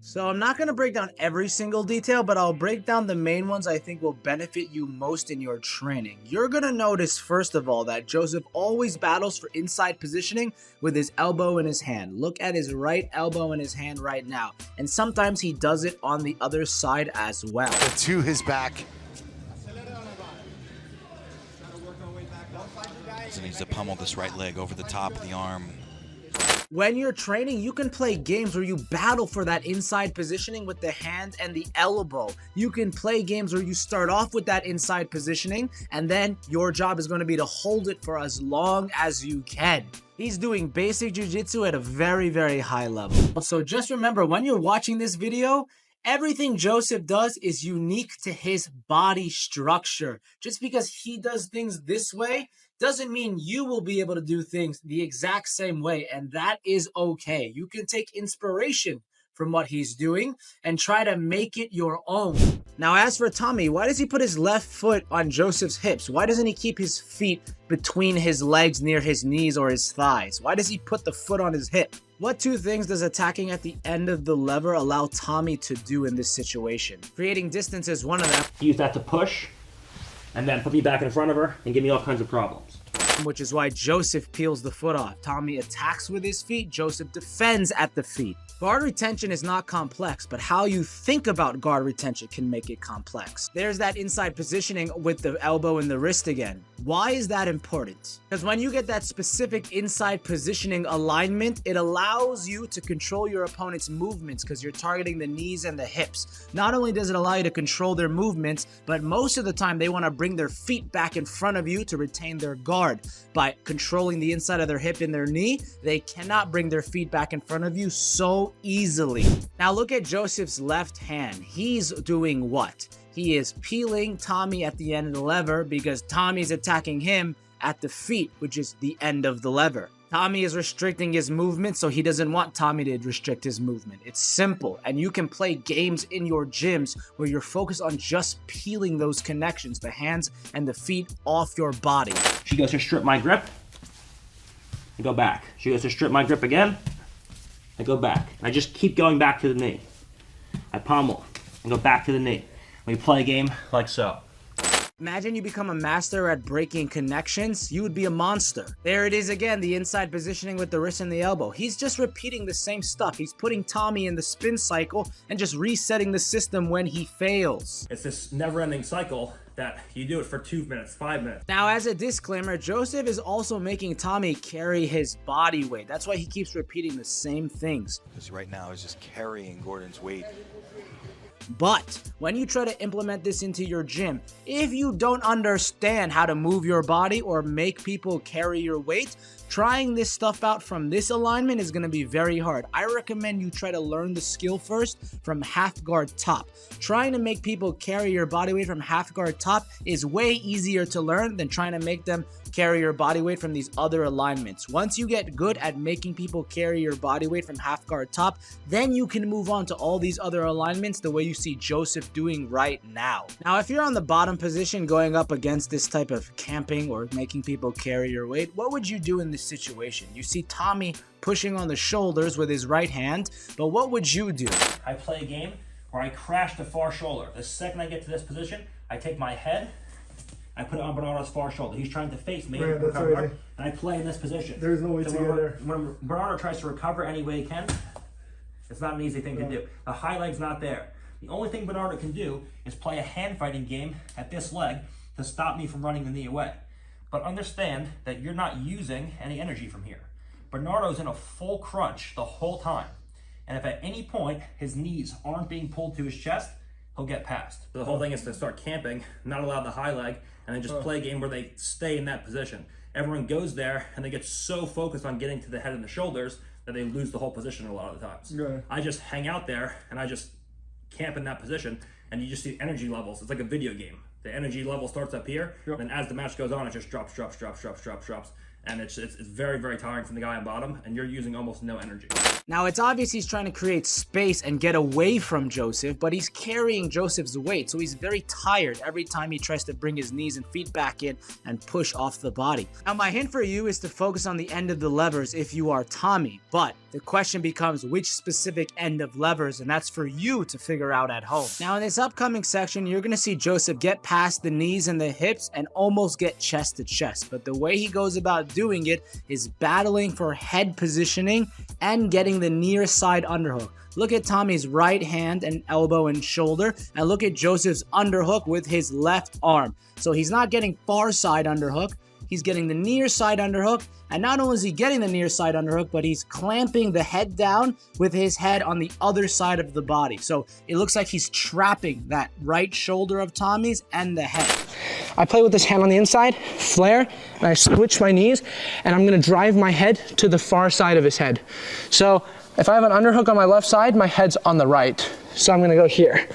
So I'm not going to break down every single detail, but I'll break down the main ones I think will benefit you most in your training. You're going to notice, first of all, that Jozef always battles for inside positioning with his elbow in his hand. Look at his right elbow in his hand right now. And sometimes he does it on the other side as well. To his back. He needs to pummel this right leg over the top of the arm. When you're training, you can play games where you battle for that inside positioning with the hand and the elbow. You can play games where you start off with that inside positioning, and then your job is going to be to hold it for as long as you can. He's doing basic jiu-jitsu at a very, very high level. So just remember, when you're watching this video, everything Jozef does is unique to his body structure. Just because he does things this way doesn't mean you will be able to do things the exact same way, and that is okay. You can take inspiration from what he's doing and try to make it your own. Now, as for Tommy, why does he put his left foot on Jozef's hips? Why doesn't he keep his feet between his legs near his knees or his thighs? Why does he put the foot on his hip? What two things does attacking at the end of the lever allow Tommy to do in this situation? Creating distance is one of them. Use that to push, and then put me back in front of her and give me all kinds of problems. Which is why Jozef peels the foot off. Tommy attacks with his feet, Jozef defends at the feet. Guard retention is not complex, but how you think about guard retention can make it complex. There's that inside positioning with the elbow and the wrist again. Why is that important? Because when you get that specific inside positioning alignment, it allows you to control your opponent's movements because you're targeting the knees and the hips. Not only does it allow you to control their movements, but most of the time they want to bring their feet back in front of you to retain their guard. By controlling the inside of their hip and their knee, they cannot bring their feet back in front of you so easily. Now look at Jozef's left hand. He's doing what? He is peeling Tommy at the end of the lever because Tommy's attacking him at the feet, which is the end of the lever. Tommy is restricting his movement, so he doesn't want Tommy to restrict his movement. It's simple, and you can play games in your gyms where you're focused on just peeling those connections, the hands and the feet off your body. She goes to strip my grip, I go back. She goes to strip my grip again, I go back. I just keep going back to the knee. I pommel and go back to the knee. We play a game like so. Imagine you become a master at breaking connections, you would be a monster. There it is again, the inside positioning with the wrist and the elbow. He's just repeating the same stuff. He's putting Tommy in the spin cycle and just resetting the system when he fails. It's this never-ending cycle that you do it for 2 minutes, 5 minutes. Now, as a disclaimer, Jozef is also making Tommy carry his body weight. That's why he keeps repeating the same things. Because right now he's just carrying Gordon's weight. But when you try to implement this into your gym, if you don't understand how to move your body or make people carry your weight, trying this stuff out from this alignment is going to be very hard. I recommend you try to learn the skill first from half guard top. Trying to make people carry your body weight from half guard top is way easier to learn than trying to make them carry your body weight from these other alignments. Once you get good at making people carry your body weight from half guard top, then you can move on to all these other alignments the way you see Jozef doing right now. Now, if you're on the bottom position going up against this type of camping or making people carry your weight, what would you do in this situation? You see Tommy pushing on the shoulders with his right hand, but what would you do? I play a game where I crash the far shoulder. The second I get to this position, I take my head, I put it on Bernardo's far shoulder. He's trying to face me, right, recover, and I play in this position. There's no way to get there. When Bernardo tries to recover any way he can, it's not an easy thing to do. The high leg's not there. The only thing Bernardo can do is play a hand fighting game at this leg to stop me from running the knee away. But understand that you're not using any energy from here. Bernardo's in a full crunch the whole time. And if at any point his knees aren't being pulled to his chest, he'll get past. The whole thing is to start camping, not allow the high leg, and then just play a game where they stay in that position. Everyone goes there and they get so focused on getting to the head and the shoulders that they lose the whole position a lot of the times. Yeah. I just hang out there and I just camp in that position, and you just see energy levels. It's like a video game. The energy level starts up here, then as the match goes on, it just drops. and it's very, very tiring from the guy on bottom, and you're using almost no energy. Now, it's obvious he's trying to create space and get away from Jozef, but he's carrying Jozef's weight, so he's very tired every time he tries to bring his knees and feet back in and push off the body. Now, my hint for you is to focus on the end of the levers if you are Tommy, but the question becomes which specific end of levers, and that's for you to figure out at home. Now, in this upcoming section, you're going to see Jozef get past the knees and the hips and almost get chest to chest, but the way he goes about doing it is battling for head positioning and getting the near side underhook. Look at Tommy's right hand and elbow and shoulder, and look at Jozef's underhook with his left arm. So he's not getting far side underhook, he's getting the near side underhook, and not only is he getting the near side underhook, but he's clamping the head down with his head on the other side of the body. So it looks like he's trapping that right shoulder of Tommy's and the head. I play with this hand on the inside, flare, and I switch my knees, and I'm gonna drive my head to the far side of his head. So if I have an underhook on my left side, my head's on the right. So I'm gonna go here.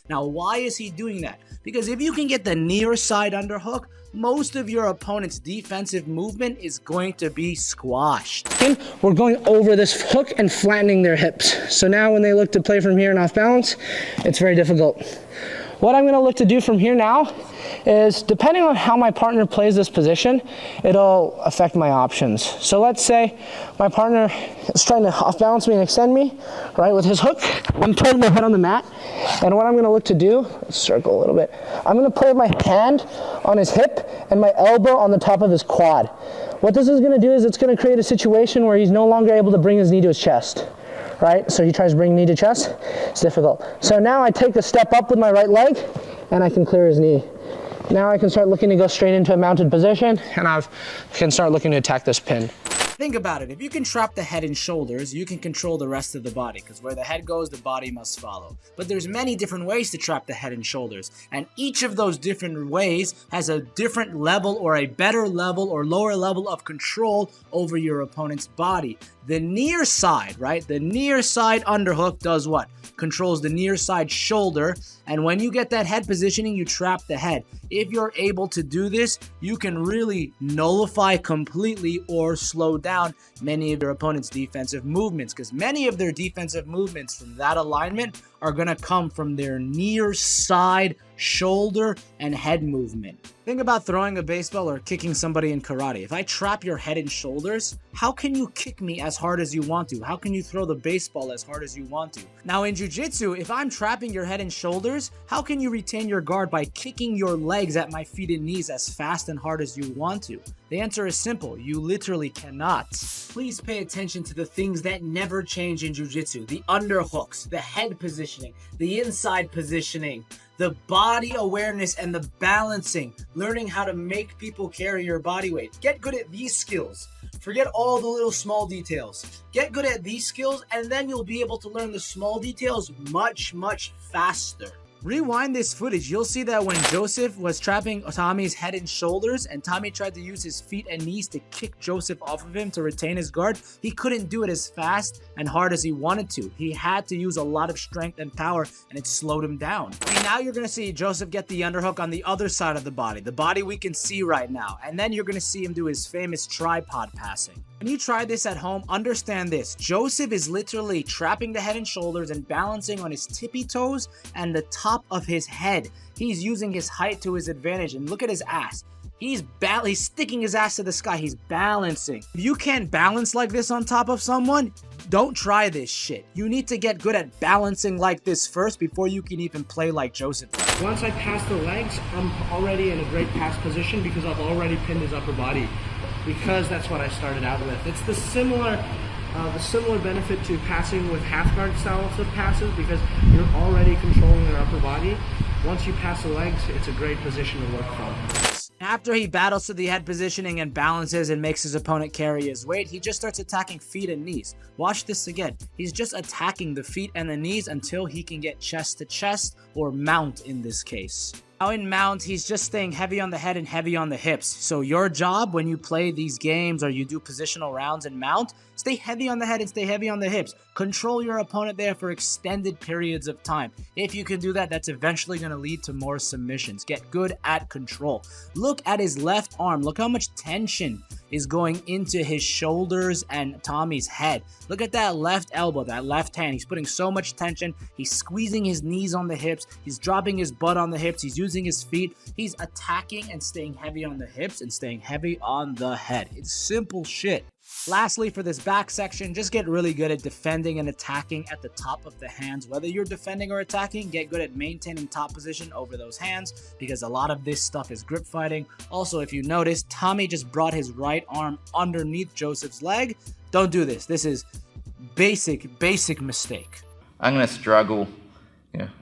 Now, why is he doing that? Because if you can get the near side underhook, most of your opponent's defensive movement is going to be squashed. We're going over this hook and flattening their hips. So now when they look to play from here and off balance, it's very difficult. What I'm gonna look to do from here now is, depending on how my partner plays this position, it'll affect my options. So let's say my partner is trying to off balance me and extend me, right, with his hook. I'm putting my head on the mat, and what I'm gonna look to do, let's circle a little bit, I'm gonna put my hand on his hip and my elbow on the top of his quad. What this is gonna do is it's gonna create a situation where he's no longer able to bring his knee to his chest. Right, so he tries to bring knee to chest, it's difficult. So now I take a step up with my right leg, and I can clear his knee. Now I can start looking to go straight into a mounted position, and I can start looking to attack this pin. Think about it. If you can trap the head and shoulders, you can control the rest of the body, because where the head goes, the body must follow. But there's many different ways to trap the head and shoulders, and each of those different ways has a different level or a better level or lower level of control over your opponent's body. The near side, right? The near side underhook does what? Controls the near side shoulder, and when you get that head positioning, you trap the head. If you're able to do this, you can really nullify completely or slow down many of your opponent's defensive movements, because many of their defensive movements from that alignment are going to come from their near side shoulder and head movement. Think about throwing a baseball or kicking somebody in karate. If I trap your head and shoulders, how can you kick me as hard as you want to? How can you throw the baseball as hard as you want to? Now in jiu-jitsu, if I'm trapping your head and shoulders, how can you retain your guard by kicking your legs at my feet and knees as fast and hard as you want to? The answer is simple. You literally cannot. Please pay attention to the things that never change in jiu-jitsu. The underhooks, the head positioning, the inside positioning, the body awareness and the balancing, learning how to make people carry your body weight. Get good at these skills. Forget all the little small details. Get good at these skills, and then you'll be able to learn the small details much, much faster. Rewind this footage, you'll see that when Jozef was trapping Tommy's head and shoulders and Tommy tried to use his feet and knees to kick Jozef off of him to retain his guard, he couldn't do it as fast and hard as he wanted to. He had to use a lot of strength and power, and it slowed him down. And now you're going to see Jozef get the underhook on the other side of the body we can see right now, and then you're going to see him do his famous tripod passing. When you try this at home, understand this. Jozef is literally trapping the head and shoulders and balancing on his tippy toes and the top of his head. He's using his height to his advantage, and look at his ass. He's sticking his ass to the sky. He's balancing. If you can't balance like this on top of someone, don't try this shit. You need to get good at balancing like this first before you can even play like Jozef. Once I pass the legs, I'm already in a great pass position because I've already pinned his upper body, because that's what I started out with. It's the similar benefit to passing with half guard styles of passes, because you're already controlling their upper body. Once you pass the legs, it's a great position to work from. After he battles to the head positioning and balances and makes his opponent carry his weight, he just starts attacking feet and knees. Watch this again. He's just attacking the feet and the knees until he can get chest to chest, or mount in this case. Now in mount, he's just staying heavy on the head and heavy on the hips. So your job when you play these games or you do positional rounds in mount, stay heavy on the head and stay heavy on the hips. Control your opponent there for extended periods of time. If you can do that, that's eventually going to lead to more submissions. Get good at control. Look at his left arm. Look how much tension is going into his shoulders and Tommy's head. Look at that left elbow, that left hand. He's putting so much tension. He's squeezing his knees on the hips. He's dropping his butt on the hips. He's using his feet. He's attacking and staying heavy on the hips and staying heavy on the head. It's simple shit. Lastly, for this back section, just get really good at defending and attacking at the top of the hands. Whether you're defending or attacking, get good at maintaining top position over those hands, because a lot of this stuff is grip fighting. Also, if you notice, Tommy just brought his right arm underneath Jozef's leg. Don't do this. This is basic mistake. I'm gonna struggle.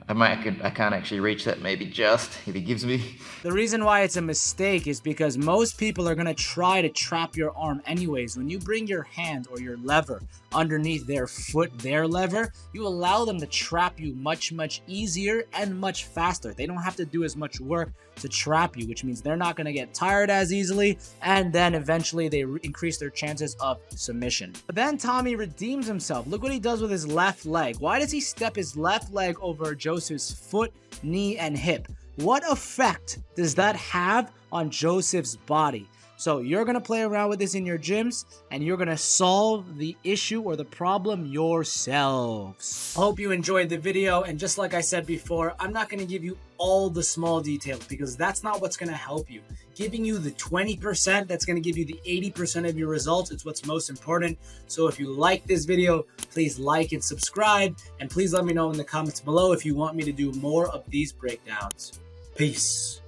I can't actually reach that, maybe just if he gives me. The reason why it's a mistake is because most people are going to try to trap your arm anyways. When you bring your hand or your lever underneath their foot, their lever, you allow them to trap you much easier and much faster. They don't have to do as much work to trap you, which means they're not going to get tired as easily, and then eventually they increase their chances of submission. But then Tommy redeems himself. Look what he does with his left leg. Why does he step his left leg over Jozef's foot, knee, and hip? What effect does that have on Jozef's body? So you're going to play around with this in your gyms, and you're going to solve the issue or the problem yourselves. Hope you enjoyed the video, and just like I said before, I'm not going to give you all the small details because that's not what's going to help you. Giving you the 20% that's going to give you the 80% of your results is what's most important. So if you like this video, please like and subscribe, and please let me know in the comments below if you want me to do more of these breakdowns. Peace.